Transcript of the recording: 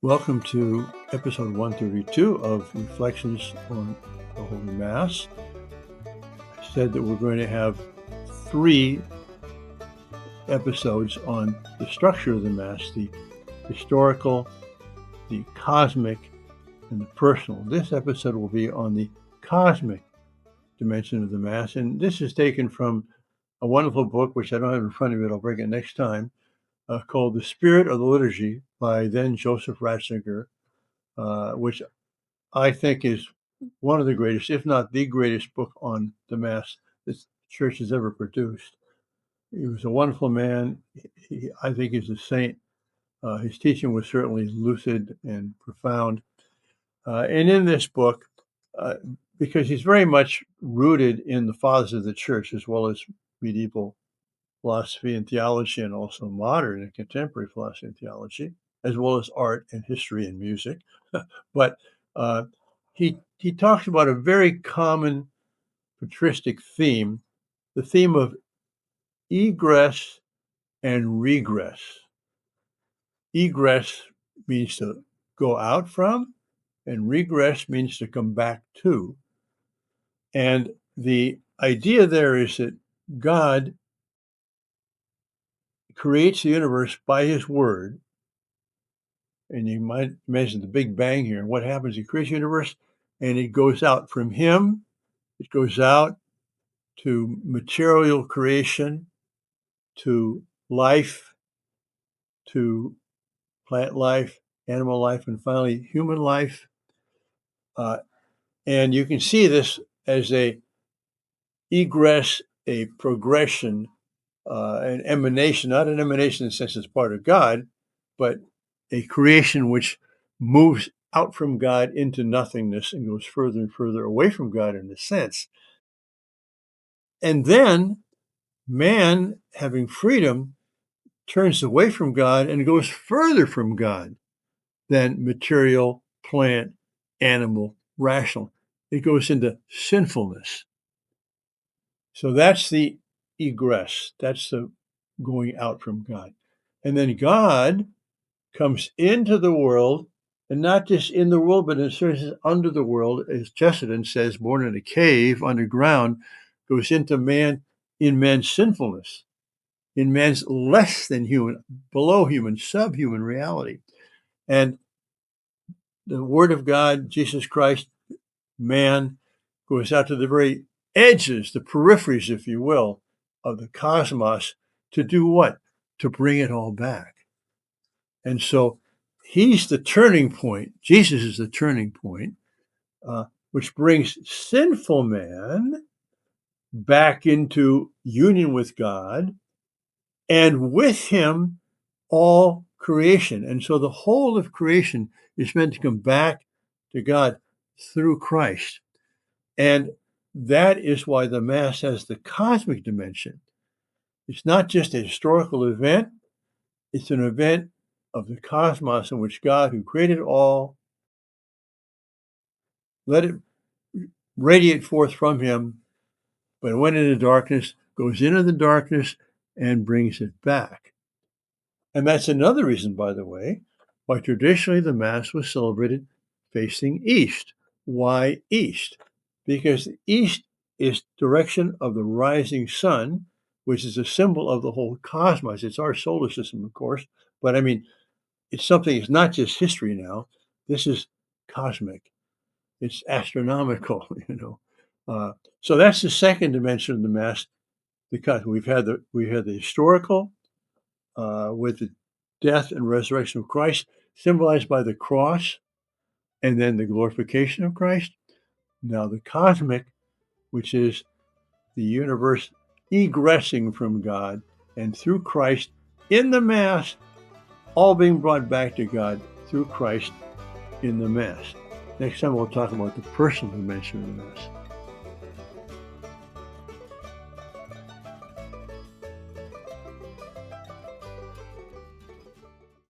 Welcome to episode 132 of Reflections on the Holy Mass. I said that we're going to have 3 episodes on the structure of the Mass, the historical, the cosmic, and the personal. This episode will be on the cosmic dimension of the Mass, and this is taken from a wonderful book, which I don't have in front of me, I'll bring it next time, called The Spirit of the Liturgy by then Joseph Ratzinger, which I think is one of the greatest, if not the greatest book on the Mass this church has ever produced. He was a wonderful man. I think he's a saint. His teaching was certainly lucid and profound. And in this book, because he's very much rooted in the fathers of the church, as well as medieval philosophy and theology, and also modern and contemporary philosophy and theology, as well as art and history and music. But he talks about a very common patristic theme, the theme of egress and regress. Egress means to go out from, and regress means to come back to. And the idea there is that God creates the universe by his word. And you might imagine the Big Bang here. And what happens? He creates the universe, and it goes out from him. It goes out to material creation, to life, to plant life, animal life, and finally human life. And you can see this as a egress, a progression, an emanation, not an emanation in the sense it's part of God, but a creation which moves out from God into nothingness and goes further and further away from God in a sense. And then man, having freedom, turns away from God and goes further from God than material, plant, animal, rational. It goes into sinfulness. So that's the egress. That's the going out from God. And then God comes into the world, and not just in the world, but in certain sense under the world, as Chesterton says, born in a cave underground, goes into man in man's sinfulness, in man's less than human, below human, subhuman reality. And the Word of God, Jesus Christ, man, goes out to the very edges, the peripheries, if you will, of the cosmos to do what? To bring it all back. And so he's the turning point. Jesus is the turning point, which brings sinful man back into union with God, and with him all creation. And so the whole of creation is meant to come back to God through Christ. And that is why the Mass has the cosmic dimension. It's not just a historical event, it's an event of the cosmos in which God, who created all, let it radiate forth from him, but it went into darkness, goes into the darkness, and brings it back. And that's another reason, by the way, why traditionally the Mass was celebrated facing east. Why east? Because east is direction of the rising sun, which is a symbol of the whole cosmos. It's our solar system, of course, but I mean, it's something, it's not just history now. This is cosmic. It's astronomical, So that's the second dimension of the Mass. Because we had the historical, with the death and resurrection of Christ, symbolized by the cross, and then the glorification of Christ. Now the cosmic, which is the universe egressing from God, and through Christ in the Mass, all being brought back to God through Christ in the Mass. Next time we'll talk about the personal dimension of the Mass.